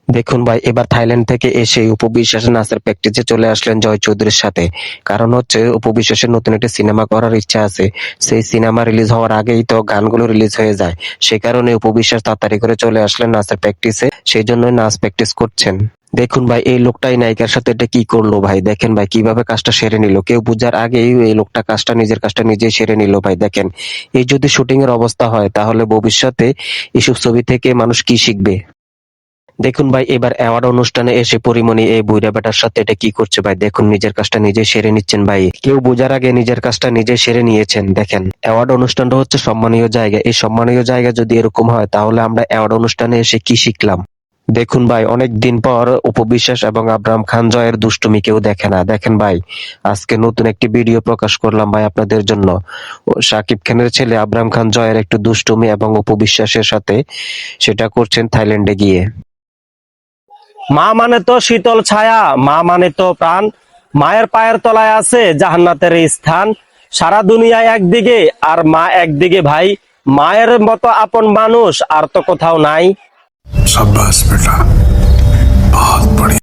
দেখুন ভাই, এবার থাইল্যান্ড থেকে এসে অপু বিশ্বাসের নাচের প্র্যাকটিসে চলে আসলেন জয় চৌধুরীর সাথে। কারণ হচ্ছে অপু বিশ্বাসের নতুন একটি সিনেমা করার ইচ্ছা আছে। সেই সিনেমা রিলিজ হওয়ার আগেই তো গানগুলো রিলিজ হয়ে যায়। সে কারণে অপু বিশ্বাস তাড়াতাড়ি করে চলে আসলেন নাচের প্র্যাকটিসে। সেই জন্যই নাচ প্র্যাকটিস করছেন। দেখুন ভাই, এই লোকটাই নায়িকার সাথে এটা কি করলো ভাই, দেখেন ভাই কিভাবে কাজটা সেরে নিল। কেউ বুঝার আগেই এই লোকটা নিজের কাজটা নিজেই সেরে নিল ভাই। দেখেন, এই যদি শুটিং এর অবস্থা হয় তাহলে ভবিষ্যতে এসব ছবি থেকে মানুষ কি শিখবে। দেখুন ভাই, এবার অ্যাওয়ার্ড অনুষ্ঠানে এসে পরিমণি এই বুইড়া বেটার সাথে এটা কি করছে ভাই। দেখুন, নিজের কাজটা নিজেই সেরে নিচ্ছেন ভাই। কেউ বোঝার আগে নিজের কাজটা নিজে সেরে নিয়েছেন। দেখেন, অ্যাওয়ার্ড অনুষ্ঠানটা হচ্ছে সম্মানীয় জায়গা। এই সম্মানীয় জায়গা যদি এরকম হয় তাহলে আমরা অ্যাওয়ার্ড অনুষ্ঠানে এসে কি শিখলাম। দেখুন ভাই, অনেক দিন পর অপু বিশ্বাস এবং আব্রাহাম খান জয়ের দুষ্টুমি কেউ দেখে না। দেখেন ভাই, আজকে নতুন একটি ভিডিও প্রকাশ করলাম ভাই আপনাদের জন্য। শাকিব খানের ছেলে আব্রাহাম খান জয়ের একটু দুষ্টুমি এবং অপু বিশ্বাসের সাথে সেটা করছেন থাইল্যান্ডে গিয়ে। মা মানে তো শীতল ছায়া, মা মানে তো প্রাণ, মায়ের পায়ের তলায় আছে জান্নাতের স্থান। সারা দুনিয়া একদিকে আর মা একদিকে ভাই, মায়ের মতো আপন মানুষ আর তো কোথাও নাই। शाबाश बेटा, बहुत बढ़िया।